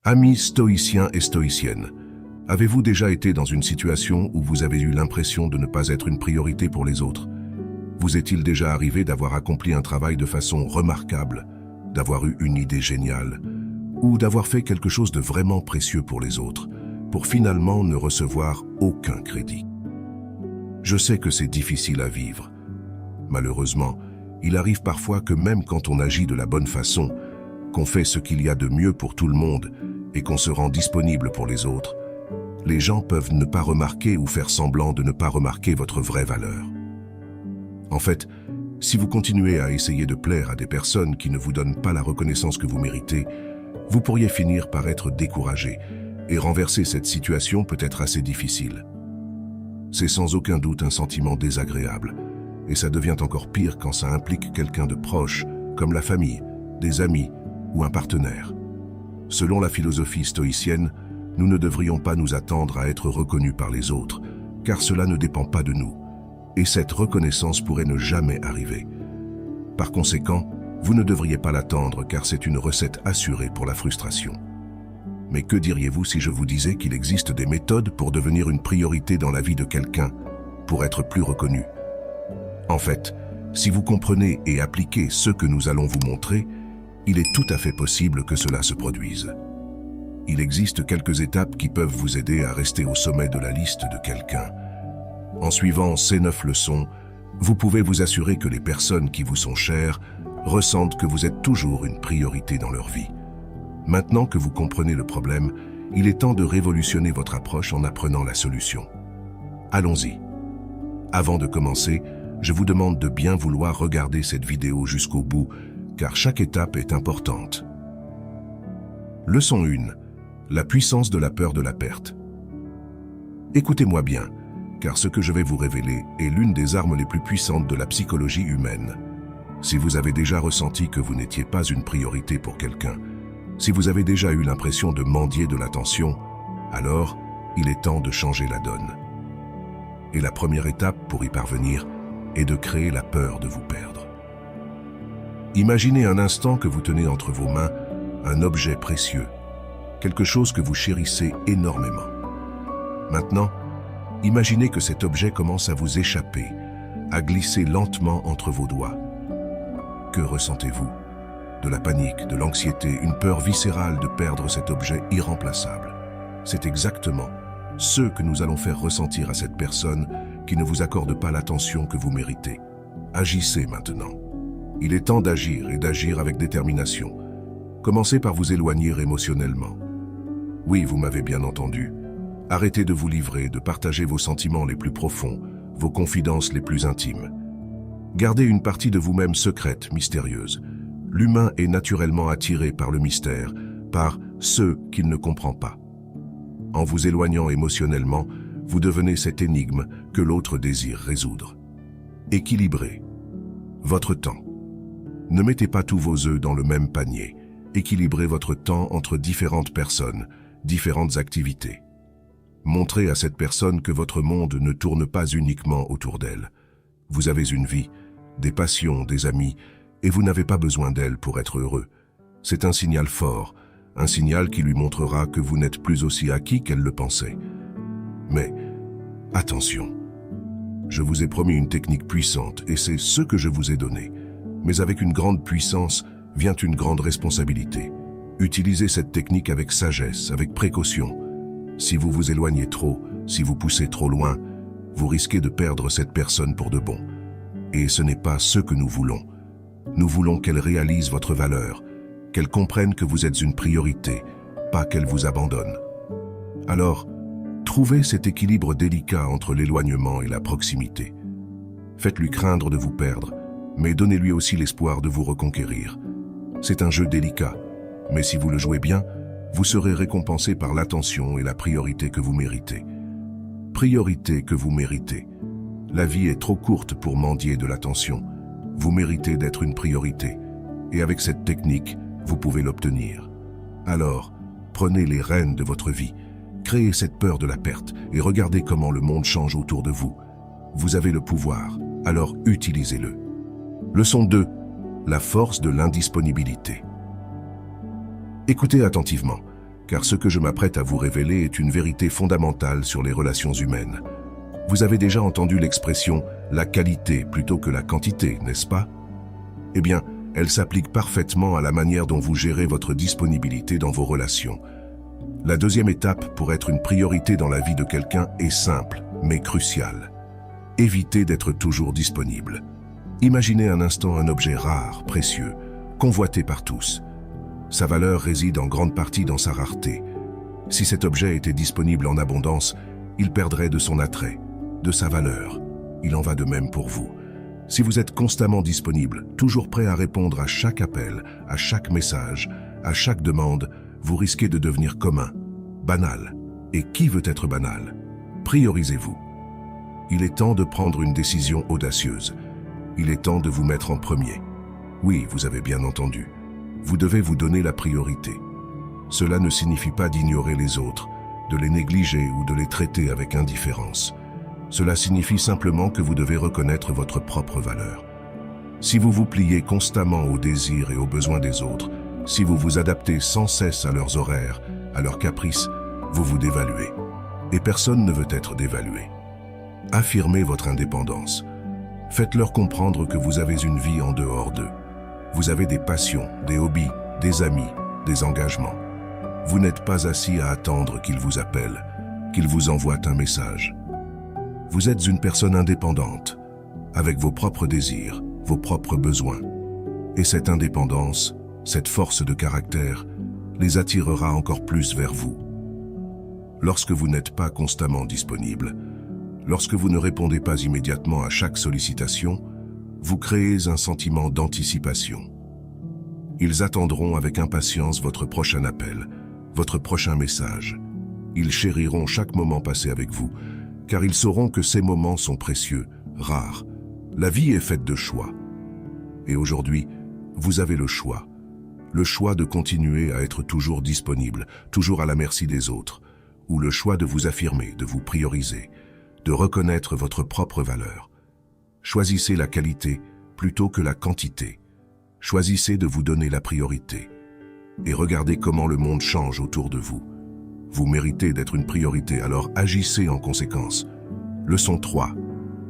Amis stoïciens et stoïciennes, avez-vous déjà été dans une situation où vous avez eu l'impression de ne pas être une priorité pour les autres? Vous est-il déjà arrivé d'avoir accompli un travail de façon remarquable, d'avoir eu une idée géniale, ou d'avoir fait quelque chose de vraiment précieux pour les autres, pour finalement ne recevoir aucun crédit? Je sais que c'est difficile à vivre. Malheureusement, il arrive parfois que même quand on agit de la bonne façon, qu'on fait ce qu'il y a de mieux pour tout le monde et qu'on se rend disponible pour les autres, les gens peuvent ne pas remarquer ou faire semblant de ne pas remarquer votre vraie valeur. En fait, si vous continuez à essayer de plaire à des personnes qui ne vous donnent pas la reconnaissance que vous méritez, vous pourriez finir par être découragé, et renverser cette situation peut être assez difficile. C'est sans aucun doute un sentiment désagréable, et ça devient encore pire quand ça implique quelqu'un de proche, comme la famille, des amis ou un partenaire. Selon la philosophie stoïcienne, nous ne devrions pas nous attendre à être reconnus par les autres, car cela ne dépend pas de nous, et cette reconnaissance pourrait ne jamais arriver. Par conséquent, vous ne devriez pas l'attendre car c'est une recette assurée pour la frustration. Mais que diriez-vous si je vous disais qu'il existe des méthodes pour devenir une priorité dans la vie de quelqu'un, pour être plus reconnu? En fait, si vous comprenez et appliquez ce que nous allons vous montrer, il est tout à fait possible que cela se produise. Il existe quelques étapes qui peuvent vous aider à rester au sommet de la liste de quelqu'un. En suivant ces 9 leçons, vous pouvez vous assurer que les personnes qui vous sont chères ressentent que vous êtes toujours une priorité dans leur vie. Maintenant que vous comprenez le problème, il est temps de révolutionner votre approche en apprenant la solution. Allons-y. Avant de commencer, je vous demande de bien vouloir regarder cette vidéo jusqu'au bout, car chaque étape est importante. Leçon 1. La puissance de la peur de la perte. Écoutez-moi bien, car ce que je vais vous révéler est l'une des armes les plus puissantes de la psychologie humaine. Si vous avez déjà ressenti que vous n'étiez pas une priorité pour quelqu'un, si vous avez déjà eu l'impression de mendier de l'attention, alors il est temps de changer la donne. Et la première étape pour y parvenir est de créer la peur de vous perdre. Imaginez un instant que vous tenez entre vos mains un objet précieux, quelque chose que vous chérissez énormément. Maintenant, imaginez que cet objet commence à vous échapper, à glisser lentement entre vos doigts. Que ressentez-vous? De la panique, de l'anxiété, une peur viscérale de perdre cet objet irremplaçable. C'est exactement ce que nous allons faire ressentir à cette personne qui ne vous accorde pas l'attention que vous méritez. Agissez maintenant. Il est temps d'agir et d'agir avec détermination. Commencez par vous éloigner émotionnellement. Oui, vous m'avez bien entendu. Arrêtez de vous livrer, de partager vos sentiments les plus profonds, vos confidences les plus intimes. Gardez une partie de vous-même secrète, mystérieuse. L'humain est naturellement attiré par le mystère, par ce qu'il ne comprend pas. En vous éloignant émotionnellement, vous devenez cette énigme que l'autre désire résoudre. Équilibrez votre temps. Ne mettez pas tous vos œufs dans le même panier. Équilibrez votre temps entre différentes personnes, différentes activités. Montrez à cette personne que votre monde ne tourne pas uniquement autour d'elle. Vous avez une vie, des passions, des amis, et vous n'avez pas besoin d'elle pour être heureux. C'est un signal fort, un signal qui lui montrera que vous n'êtes plus aussi acquis qu'elle le pensait. Mais attention, je vous ai promis une technique puissante et c'est ce que je vous ai donné. Mais avec une grande puissance vient une grande responsabilité. Utilisez cette technique avec sagesse, avec précaution. Si vous vous éloignez trop, si vous poussez trop loin, vous risquez de perdre cette personne pour de bon. Et ce n'est pas ce que nous voulons. Nous voulons qu'elle réalise votre valeur, qu'elle comprenne que vous êtes une priorité, pas qu'elle vous abandonne. Alors, trouvez cet équilibre délicat entre l'éloignement et la proximité. Faites-lui craindre de vous perdre, mais donnez-lui aussi l'espoir de vous reconquérir. C'est un jeu délicat, mais si vous le jouez bien, vous serez récompensé par l'attention et la priorité que vous méritez. Priorité que vous méritez. La vie est trop courte pour mendier de l'attention. Vous méritez d'être une priorité, et avec cette technique, vous pouvez l'obtenir. Alors, prenez les rênes de votre vie, créez cette peur de la perte et regardez comment le monde change autour de vous. Vous avez le pouvoir, alors utilisez-le. Leçon 2. La force de l'indisponibilité. Écoutez attentivement, car ce que je m'apprête à vous révéler est une vérité fondamentale sur les relations humaines. Vous avez déjà entendu l'expression « la qualité plutôt que la quantité », n'est-ce pas? Eh bien, elle s'applique parfaitement à la manière dont vous gérez votre disponibilité dans vos relations. La deuxième étape pour être une priorité dans la vie de quelqu'un est simple, mais cruciale. Évitez d'être toujours disponible. Imaginez un instant un objet rare, précieux, convoité par tous. Sa valeur réside en grande partie dans sa rareté. Si cet objet était disponible en abondance, il perdrait de son attrait, de sa valeur. Il en va de même pour vous. Si vous êtes constamment disponible, toujours prêt à répondre à chaque appel, à chaque message, à chaque demande, vous risquez de devenir commun, banal. Et qui veut être banal? Priorisez-vous. Il est temps de prendre une décision audacieuse. Il est temps de vous mettre en premier. Oui, vous avez bien entendu. Vous devez vous donner la priorité. Cela ne signifie pas d'ignorer les autres, de les négliger ou de les traiter avec indifférence. Cela signifie simplement que vous devez reconnaître votre propre valeur. Si vous vous pliez constamment aux désirs et aux besoins des autres, si vous vous adaptez sans cesse à leurs horaires, à leurs caprices, vous vous dévaluez. Et personne ne veut être dévalué. Affirmez votre indépendance. Faites-leur comprendre que vous avez une vie en dehors d'eux. Vous avez des passions, des hobbies, des amis, des engagements. Vous n'êtes pas assis à attendre qu'ils vous appellent, qu'ils vous envoient un message. Vous êtes une personne indépendante, avec vos propres désirs, vos propres besoins. Et cette indépendance, cette force de caractère, les attirera encore plus vers vous. Lorsque vous n'êtes pas constamment disponible, lorsque vous ne répondez pas immédiatement à chaque sollicitation, vous créez un sentiment d'anticipation. Ils attendront avec impatience votre prochain appel, votre prochain message. Ils chériront chaque moment passé avec vous, car ils sauront que ces moments sont précieux, rares. La vie est faite de choix. Et aujourd'hui, vous avez le choix de continuer à être toujours disponible, toujours à la merci des autres, ou le choix de vous affirmer, de vous prioriser, de reconnaître votre propre valeur. Choisissez la qualité plutôt que la quantité. Choisissez de vous donner la priorité. Et regardez comment le monde change autour de vous. Vous méritez d'être une priorité, alors agissez en conséquence. Leçon 3.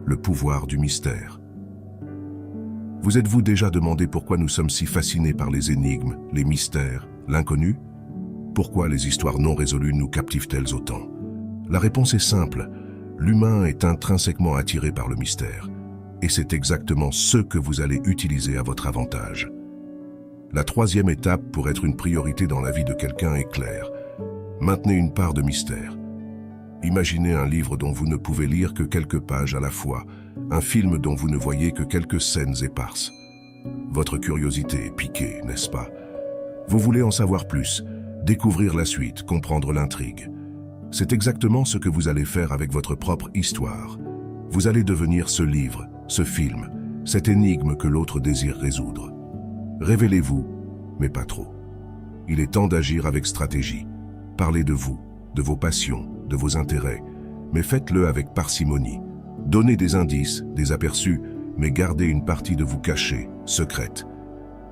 Le pouvoir du mystère. Vous êtes-vous déjà demandé pourquoi nous sommes si fascinés par les énigmes, les mystères, l'inconnu? Pourquoi les histoires non résolues nous captivent-elles autant? La réponse est simple. L'humain est intrinsèquement attiré par le mystère. Et c'est exactement ce que vous allez utiliser à votre avantage. La troisième étape pour être une priorité dans la vie de quelqu'un est claire. Maintenez une part de mystère. Imaginez un livre dont vous ne pouvez lire que quelques pages à la fois, un film dont vous ne voyez que quelques scènes éparses. Votre curiosité est piquée, n'est-ce pas? Vous voulez en savoir plus, découvrir la suite, comprendre l'intrigue. C'est exactement ce que vous allez faire avec votre propre histoire. Vous allez devenir ce livre, ce film, cette énigme que l'autre désire résoudre. Révélez-vous, mais pas trop. Il est temps d'agir avec stratégie. Parlez de vous, de vos passions, de vos intérêts, mais faites-le avec parcimonie. Donnez des indices, des aperçus, mais gardez une partie de vous cachée, secrète.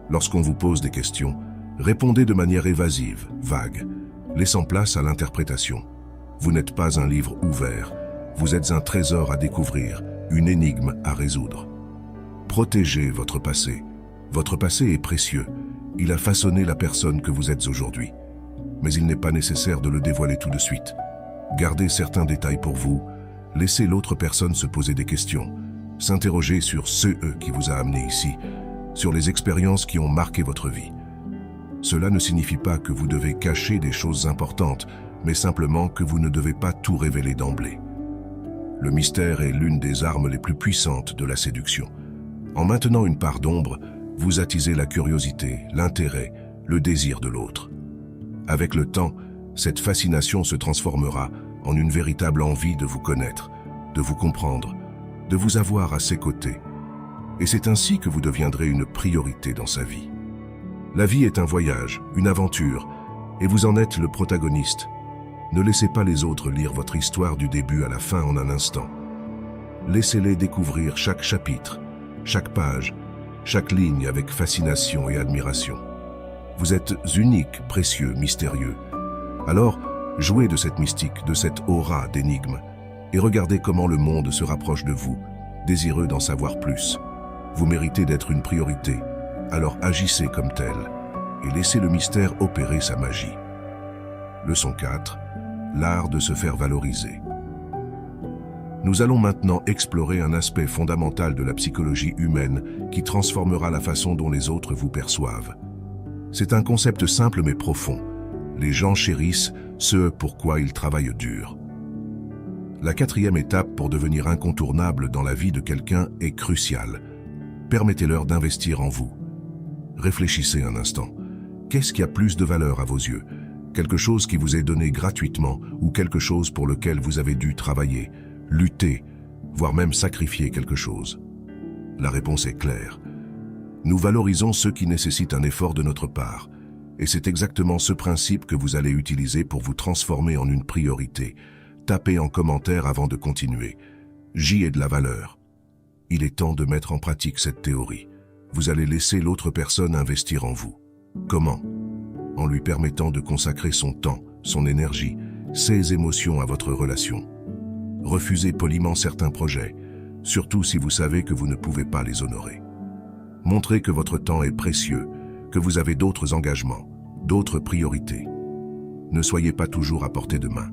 Lorsqu'on vous pose des questions, répondez de manière évasive, vague, laissant place à l'interprétation. Vous n'êtes pas un livre ouvert, vous êtes un trésor à découvrir, une énigme à résoudre. Protégez votre passé. Votre passé est précieux. Il a façonné la personne que vous êtes aujourd'hui. Mais il n'est pas nécessaire de le dévoiler tout de suite. Gardez certains détails pour vous. Laissez l'autre personne se poser des questions. S'interroger sur ce qui vous a amené ici, sur les expériences qui ont marqué votre vie. Cela ne signifie pas que vous devez cacher des choses importantes, mais simplement que vous ne devez pas tout révéler d'emblée. Le mystère est l'une des armes les plus puissantes de la séduction. En maintenant une part d'ombre, vous attisez la curiosité, l'intérêt, le désir de l'autre. Avec le temps, cette fascination se transformera en une véritable envie de vous connaître, de vous comprendre, de vous avoir à ses côtés. Et c'est ainsi que vous deviendrez une priorité dans sa vie. La vie est un voyage, une aventure, et vous en êtes le protagoniste. Ne laissez pas les autres lire votre histoire du début à la fin en un instant. Laissez-les découvrir chaque chapitre, chaque page, chaque ligne avec fascination et admiration. Vous êtes unique, précieux, mystérieux. Alors, jouez de cette mystique, de cette aura d'énigme, et regardez comment le monde se rapproche de vous, désireux d'en savoir plus. Vous méritez d'être une priorité, alors agissez comme tel, et laissez le mystère opérer sa magie. Leçon 4. L'art de se faire valoriser. Nous allons maintenant explorer un aspect fondamental de la psychologie humaine qui transformera la façon dont les autres vous perçoivent. C'est un concept simple mais profond. Les gens chérissent ce pourquoi ils travaillent dur. La 4e étape pour devenir incontournable dans la vie de quelqu'un est cruciale. Permettez-leur d'investir en vous. Réfléchissez un instant. Qu'est-ce qui a plus de valeur à vos yeux? Quelque chose qui vous est donné gratuitement ou quelque chose pour lequel vous avez dû travailler, lutter, voire même sacrifier quelque chose? La réponse est claire. Nous valorisons ceux qui nécessitent un effort de notre part. Et c'est exactement ce principe que vous allez utiliser pour vous transformer en une priorité. Tapez en commentaire avant de continuer. J'y ai de la valeur. Il est temps de mettre en pratique cette théorie. Vous allez laisser l'autre personne investir en vous. Comment? En lui permettant de consacrer son temps, son énergie, ses émotions à votre relation. Refusez poliment certains projets, surtout si vous savez que vous ne pouvez pas les honorer. Montrez que votre temps est précieux, que vous avez d'autres engagements, d'autres priorités. Ne soyez pas toujours à portée de main.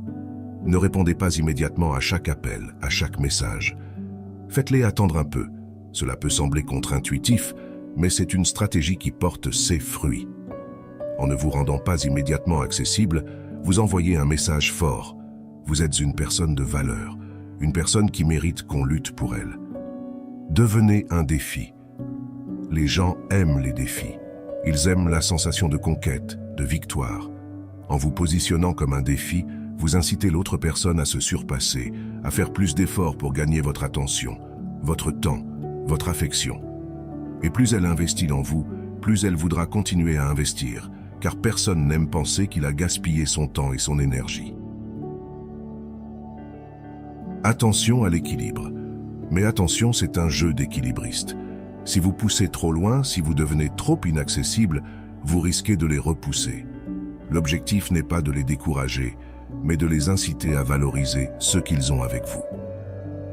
Ne répondez pas immédiatement à chaque appel, à chaque message. Faites-les attendre un peu. Cela peut sembler contre-intuitif, mais c'est une stratégie qui porte ses fruits. En ne vous rendant pas immédiatement accessible, vous envoyez un message fort. Vous êtes une personne de valeur, une personne qui mérite qu'on lutte pour elle. Devenez un défi. Les gens aiment les défis. Ils aiment la sensation de conquête, de victoire. En vous positionnant comme un défi, vous incitez l'autre personne à se surpasser, à faire plus d'efforts pour gagner votre attention, votre temps, votre affection. Et plus elle investit en vous, plus elle voudra continuer à investir, car personne n'aime penser qu'il a gaspillé son temps et son énergie. Attention à l'équilibre. Mais attention, c'est un jeu d'équilibriste. Si vous poussez trop loin, si vous devenez trop inaccessible, vous risquez de les repousser. L'objectif n'est pas de les décourager, mais de les inciter à valoriser ce qu'ils ont avec vous.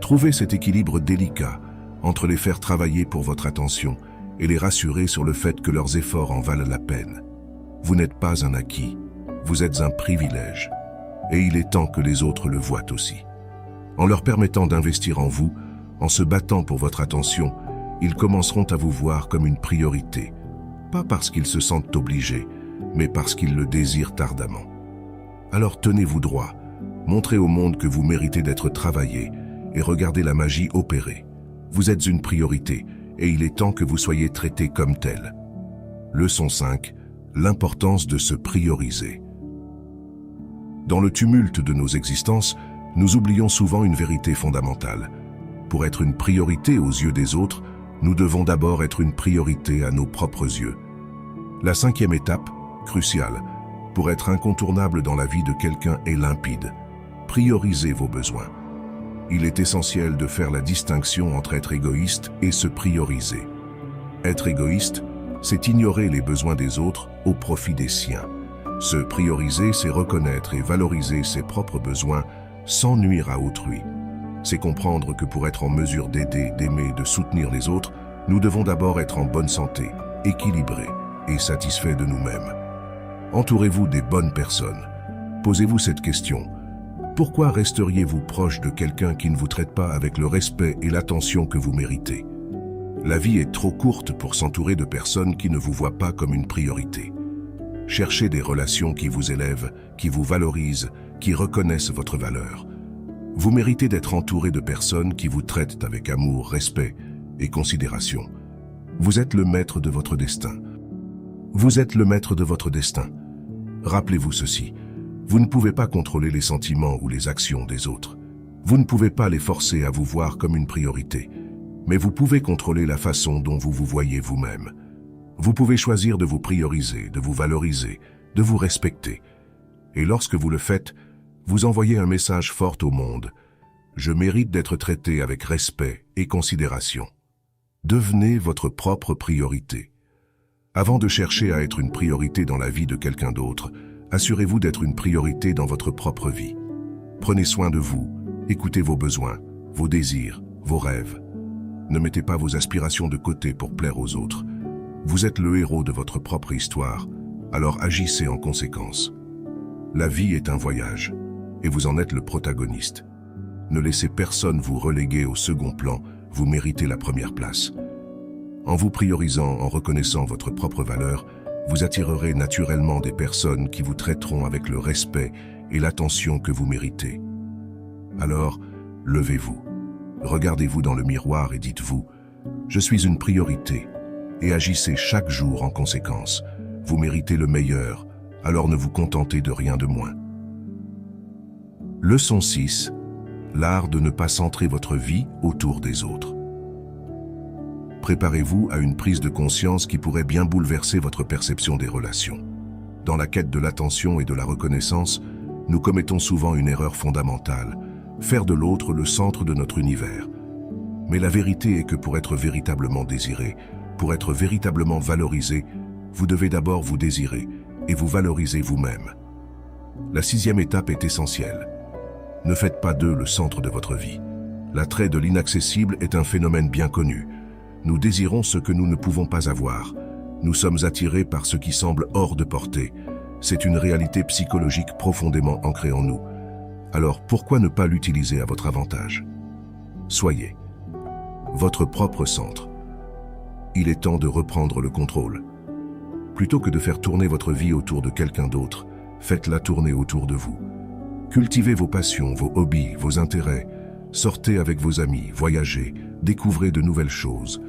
Trouvez cet équilibre délicat entre les faire travailler pour votre attention et les rassurer sur le fait que leurs efforts en valent la peine. Vous n'êtes pas un acquis, vous êtes un privilège, et il est temps que les autres le voient aussi. En leur permettant d'investir en vous, en se battant pour votre attention, ils commenceront à vous voir comme une priorité, pas parce qu'ils se sentent obligés, mais parce qu'ils le désirent ardemment. Alors tenez-vous droit, montrez au monde que vous méritez d'être travaillé et regardez la magie opérer. Vous êtes une priorité et il est temps que vous soyez traité comme tel. Leçon 5. L'importance de se prioriser. Dans le tumulte de nos existences, nous oublions souvent une vérité fondamentale. Pour être une priorité aux yeux des autres, nous devons d'abord être une priorité à nos propres yeux. La 5e étape, cruciale, pour être incontournable dans la vie de quelqu'un est limpide. Priorisez vos besoins. Il est essentiel de faire la distinction entre être égoïste et se prioriser. Être égoïste, c'est ignorer les besoins des autres au profit des siens. Se prioriser, c'est reconnaître et valoriser ses propres besoins sans nuire à autrui. C'est comprendre que pour être en mesure d'aider, d'aimer, de soutenir les autres, nous devons d'abord être en bonne santé, équilibrés et satisfaits de nous-mêmes. Entourez-vous des bonnes personnes. Posez-vous cette question. Pourquoi resteriez-vous proche de quelqu'un qui ne vous traite pas avec le respect et l'attention que vous méritez? La vie est trop courte pour s'entourer de personnes qui ne vous voient pas comme une priorité. Cherchez des relations qui vous élèvent, qui vous valorisent, qui reconnaissent votre valeur. Vous méritez d'être entouré de personnes qui vous traitent avec amour, respect et considération. Vous êtes le maître de votre destin. Vous êtes le maître de votre destin. Rappelez-vous ceci. Vous ne pouvez pas contrôler les sentiments ou les actions des autres. Vous ne pouvez pas les forcer à vous voir comme une priorité. Mais vous pouvez contrôler la façon dont vous vous voyez vous-même. Vous pouvez choisir de vous prioriser, de vous valoriser, de vous respecter. Et lorsque vous le faites, vous envoyez un message fort au monde. Je mérite d'être traité avec respect et considération. Devenez votre propre priorité. Avant de chercher à être une priorité dans la vie de quelqu'un d'autre, Assurez-vous d'être une priorité dans votre propre vie. Prenez soin de vous, écoutez vos besoins, vos désirs, vos rêves. Ne mettez pas vos aspirations de côté pour plaire aux autres. Vous êtes le héros de votre propre histoire, alors agissez en conséquence. La vie est un voyage, et vous en êtes le protagoniste. Ne laissez personne vous reléguer au second plan, vous méritez la première place. En vous priorisant, en reconnaissant votre propre valeur, vous attirerez naturellement des personnes qui vous traiteront avec le respect et l'attention que vous méritez. Alors, levez-vous, regardez-vous dans le miroir et dites-vous « Je suis une priorité » et agissez chaque jour en conséquence. Vous méritez le meilleur, alors ne vous contentez de rien de moins. Leçon 6. L'art de ne pas centrer votre vie autour des autres. Préparez-vous à une prise de conscience qui pourrait bien bouleverser votre perception des relations. Dans la quête de l'attention et de la reconnaissance, nous commettons souvent une erreur fondamentale, faire de l'autre le centre de notre univers. Mais la vérité est que pour être véritablement désiré, pour être véritablement valorisé, vous devez d'abord vous désirer et vous valoriser vous-même. La 6e étape est essentielle. Ne faites pas d'eux le centre de votre vie. L'attrait de l'inaccessible est un phénomène bien connu. Nous désirons ce que nous ne pouvons pas avoir. Nous sommes attirés par ce qui semble hors de portée. C'est une réalité psychologique profondément ancrée en nous. Alors pourquoi ne pas l'utiliser à votre avantage? Soyez votre propre centre. Il est temps de reprendre le contrôle. Plutôt que de faire tourner votre vie autour de quelqu'un d'autre, faites-la tourner autour de vous. Cultivez vos passions, vos hobbies, vos intérêts. Sortez avec vos amis, voyagez, découvrez de nouvelles choses.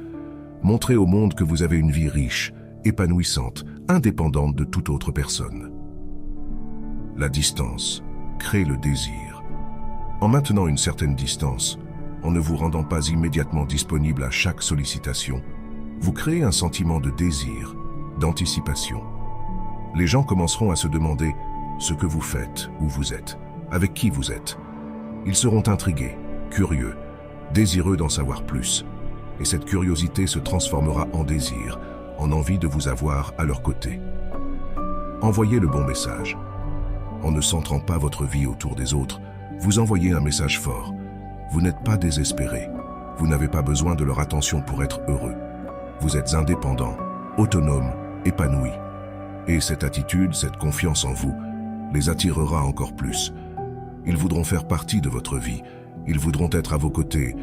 Montrez au monde que vous avez une vie riche, épanouissante, indépendante de toute autre personne. La distance crée le désir. En maintenant une certaine distance, en ne vous rendant pas immédiatement disponible à chaque sollicitation, vous créez un sentiment de désir, d'anticipation. Les gens commenceront à se demander ce que vous faites, où vous êtes, avec qui vous êtes. Ils seront intrigués, curieux, désireux d'en savoir plus. Et cette curiosité se transformera en désir, en envie de vous avoir à leur côté. Envoyez le bon message. En ne centrant pas votre vie autour des autres, vous envoyez un message fort. Vous n'êtes pas désespéré. Vous n'avez pas besoin de leur attention pour être heureux. Vous êtes indépendant, autonome, épanoui. Et cette attitude, cette confiance en vous, les attirera encore plus. Ils voudront faire partie de votre vie. Ils voudront être à vos côtés,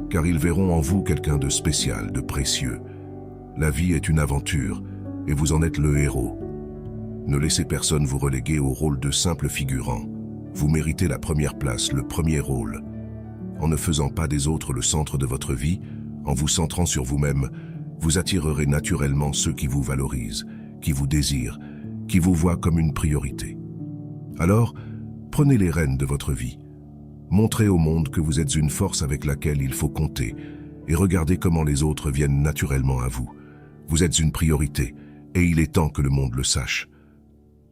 car ils verront en vous quelqu'un de spécial, de précieux. La vie est une aventure, et vous en êtes le héros. Ne laissez personne vous reléguer au rôle de simple figurant. Vous méritez la première place, le premier rôle. En ne faisant pas des autres le centre de votre vie, en vous centrant sur vous-même, vous attirerez naturellement ceux qui vous valorisent, qui vous désirent, qui vous voient comme une priorité. Alors, prenez les rênes de votre vie. Montrez au monde que vous êtes une force avec laquelle il faut compter et regardez comment les autres viennent naturellement à vous. Vous êtes une priorité et il est temps que le monde le sache.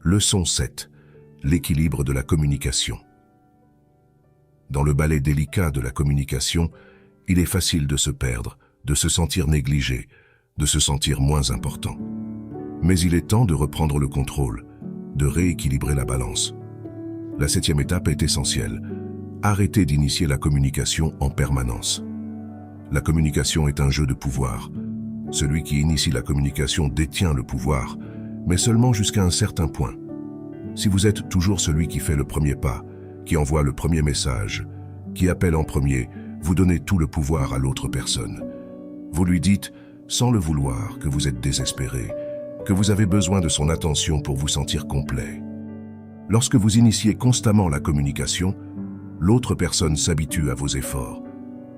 Leçon 7. L'équilibre de la communication. Dans le ballet délicat de la communication, il est facile de se perdre, de se sentir négligé, de se sentir moins important. Mais il est temps de reprendre le contrôle, de rééquilibrer la balance. La 7e étape est essentielle. Arrêtez d'initier la communication en permanence. La communication est un jeu de pouvoir. Celui qui initie la communication détient le pouvoir, mais seulement jusqu'à un certain point. Si vous êtes toujours celui qui fait le premier pas, qui envoie le premier message, qui appelle en premier, vous donnez tout le pouvoir à l'autre personne. Vous lui dites, sans le vouloir, que vous êtes désespéré, que vous avez besoin de son attention pour vous sentir complet. Lorsque vous initiez constamment la communication, l'autre personne s'habitue à vos efforts.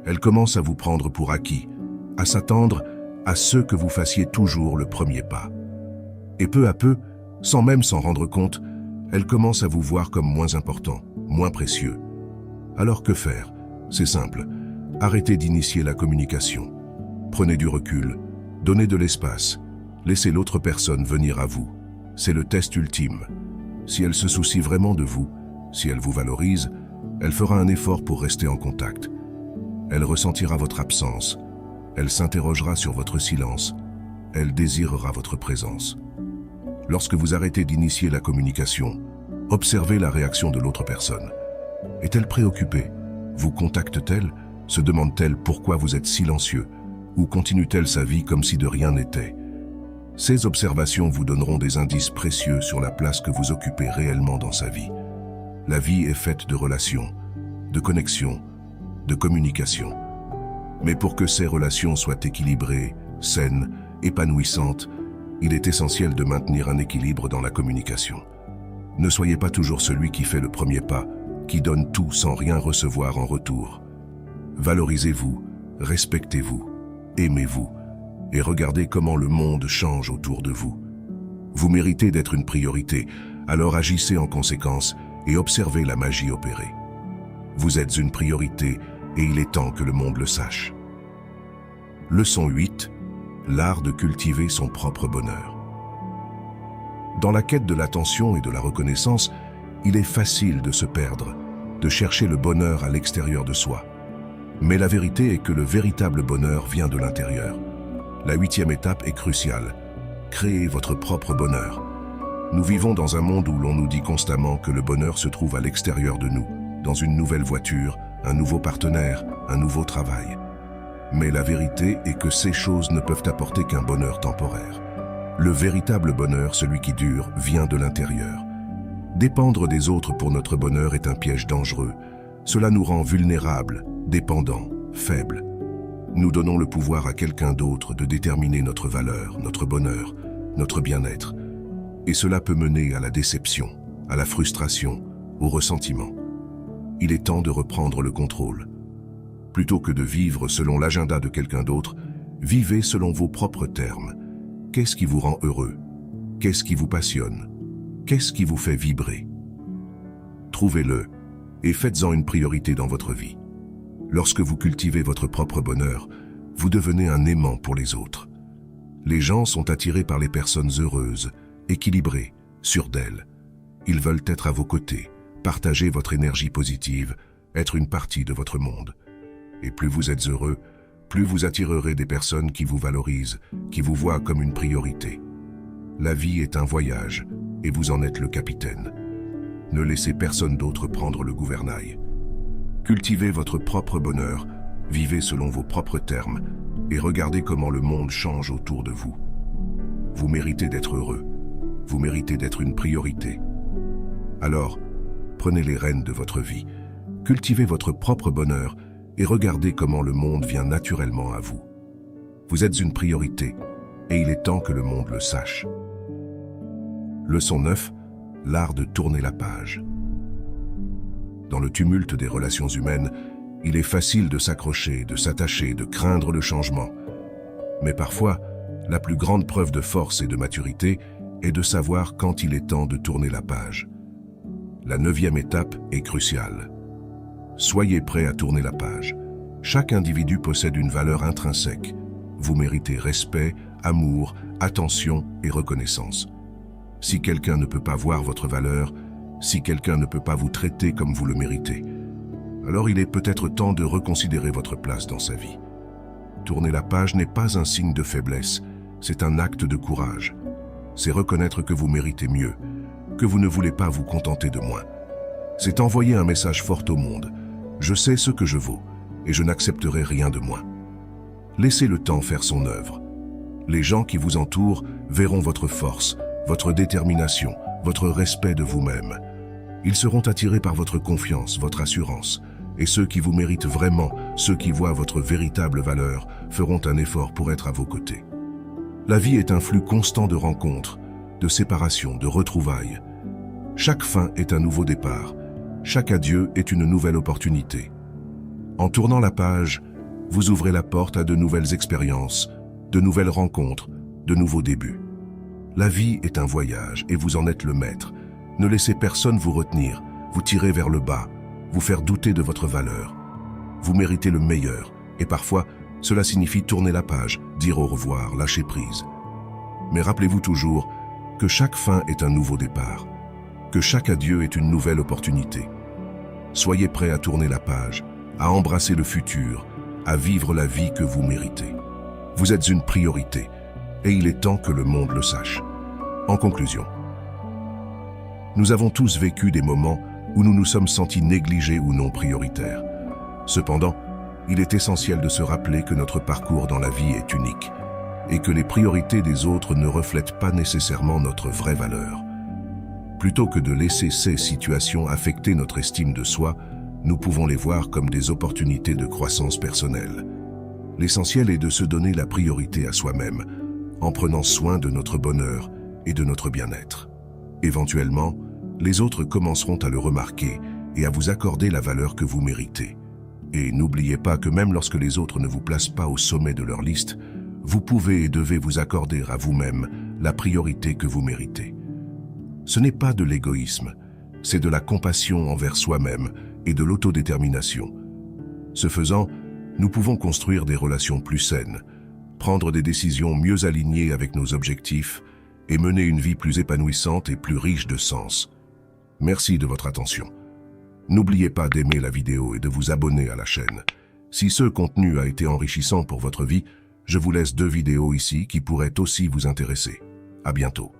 Elle commence à vous prendre pour acquis, à s'attendre à ce que vous fassiez toujours le premier pas. Et peu à peu, sans même s'en rendre compte, elle commence à vous voir comme moins important, moins précieux. Alors que faire? C'est simple. Arrêtez d'initier la communication. Prenez du recul, donnez de l'espace, laissez l'autre personne venir à vous. C'est le test ultime. Si elle se soucie vraiment de vous, si elle vous valorise, elle fera un effort pour rester en contact. Elle ressentira votre absence, elle s'interrogera sur votre silence, elle désirera votre présence. Lorsque vous arrêtez d'initier la communication, Observez la réaction de l'autre personne. Est-elle préoccupée? Vous contacte-t-elle? Se demande-t-elle pourquoi vous êtes silencieux? Ou continue-t-elle sa vie comme si de rien n'était? Ces observations vous donneront des indices précieux sur la place que vous occupez réellement dans sa vie. La vie est faite de relations, de connexions, de communication. Mais pour que ces relations soient équilibrées, saines, épanouissantes, il est essentiel de maintenir un équilibre dans la communication. Ne soyez pas toujours celui qui fait le premier pas, qui donne tout sans rien recevoir en retour. Valorisez-vous, respectez-vous, aimez-vous, et regardez comment le monde change autour de vous. Vous méritez d'être une priorité, alors agissez en conséquence et observez la magie opérer. Vous êtes une priorité et il est temps que le monde le sache. Leçon 8. L'art de cultiver son propre bonheur. Dans la quête de l'attention et de la reconnaissance, il est facile de se perdre, de chercher le bonheur à l'extérieur de soi. Mais la vérité est que le véritable bonheur vient de l'intérieur. La 8e étape est cruciale. Créez votre propre bonheur. Nous vivons dans un monde où l'on nous dit constamment que le bonheur se trouve à l'extérieur de nous, dans une nouvelle voiture, un nouveau partenaire, un nouveau travail. Mais la vérité est que ces choses ne peuvent apporter qu'un bonheur temporaire. Le véritable bonheur, celui qui dure, vient de l'intérieur. Dépendre des autres pour notre bonheur est un piège dangereux. Cela nous rend vulnérables, dépendants, faibles. Nous donnons le pouvoir à quelqu'un d'autre de déterminer notre valeur, notre bonheur, notre bien-être. Et cela peut mener à la déception, à la frustration, au ressentiment. Il est temps de reprendre le contrôle. Plutôt que de vivre selon l'agenda de quelqu'un d'autre, vivez selon vos propres termes. Qu'est-ce qui vous rend heureux? Qu'est-ce qui vous passionne? Qu'est-ce qui vous fait vibrer? Trouvez-le et faites-en une priorité dans votre vie. Lorsque vous cultivez votre propre bonheur, vous devenez un aimant pour les autres. Les gens sont attirés par les personnes heureuses, équilibrées, sûres d'elles. Ils veulent être à vos côtés, partager votre énergie positive, être une partie de votre monde. Et plus vous êtes heureux, plus vous attirerez des personnes qui vous valorisent, qui vous voient comme une priorité. La vie est un voyage, et vous en êtes le capitaine. Ne laissez personne d'autre prendre le gouvernail. Cultivez votre propre bonheur, vivez selon vos propres termes, et regardez comment le monde change autour de vous. Vous méritez d'être heureux, vous méritez d'être une priorité. Alors, prenez les rênes de votre vie, cultivez votre propre bonheur, et regardez comment le monde vient naturellement à vous. Vous êtes une priorité, et il est temps que le monde le sache. Leçon 9. L'art de tourner la page. Dans le tumulte des relations humaines, il est facile de s'accrocher, de s'attacher, de craindre le changement. Mais parfois, la plus grande preuve de force et de maturité est de savoir quand il est temps de tourner la page. La 9e étape est cruciale. Soyez prêts à tourner la page. Chaque individu possède une valeur intrinsèque. Vous méritez respect, amour, attention et reconnaissance. Si quelqu'un ne peut pas voir votre valeur, si quelqu'un ne peut pas vous traiter comme vous le méritez, alors il est peut-être temps de reconsidérer votre place dans sa vie. Tourner la page n'est pas un signe de faiblesse, c'est un acte de courage. C'est reconnaître que vous méritez mieux, que vous ne voulez pas vous contenter de moins. C'est envoyer un message fort au monde. Je sais ce que je vaux, et je n'accepterai rien de moins. Laissez le temps faire son œuvre. Les gens qui vous entourent verront votre force, votre détermination, votre respect de vous-même. Ils seront attirés par votre confiance, votre assurance, et ceux qui vous méritent vraiment, ceux qui voient votre véritable valeur, feront un effort pour être à vos côtés. La vie est un flux constant de rencontres, de séparations, de retrouvailles. Chaque fin est un nouveau départ, chaque adieu est une nouvelle opportunité. En tournant la page, vous ouvrez la porte à de nouvelles expériences, de nouvelles rencontres, de nouveaux débuts. La vie est un voyage et vous en êtes le maître. Ne laissez personne vous retenir, vous tirer vers le bas, vous faire douter de votre valeur. Vous méritez le meilleur et parfois, cela signifie tourner la page, dire au revoir, lâcher prise. Mais rappelez-vous toujours que chaque fin est un nouveau départ, que chaque adieu est une nouvelle opportunité. Soyez prêts à tourner la page, à embrasser le futur, à vivre la vie que vous méritez. Vous êtes une priorité et il est temps que le monde le sache. En conclusion, Nous avons tous vécu des moments où nous nous sommes sentis négligés ou non prioritaires. Cependant, il est essentiel de se rappeler que notre parcours dans la vie est unique et que les priorités des autres ne reflètent pas nécessairement notre vraie valeur. Plutôt que de laisser ces situations affecter notre estime de soi, nous pouvons les voir comme des opportunités de croissance personnelle. L'essentiel est de se donner la priorité à soi-même, en prenant soin de notre bonheur et de notre bien-être. Éventuellement, les autres commenceront à le remarquer et à vous accorder la valeur que vous méritez. Et n'oubliez pas que même lorsque les autres ne vous placent pas au sommet de leur liste, vous pouvez et devez vous accorder à vous-même la priorité que vous méritez. Ce n'est pas de l'égoïsme, c'est de la compassion envers soi-même et de l'autodétermination. Ce faisant, nous pouvons construire des relations plus saines, prendre des décisions mieux alignées avec nos objectifs et mener une vie plus épanouissante et plus riche de sens. Merci de votre attention. N'oubliez pas d'aimer la vidéo et de vous abonner à la chaîne. Si ce contenu a été enrichissant pour votre vie, je vous laisse 2 vidéos ici qui pourraient aussi vous intéresser. À bientôt.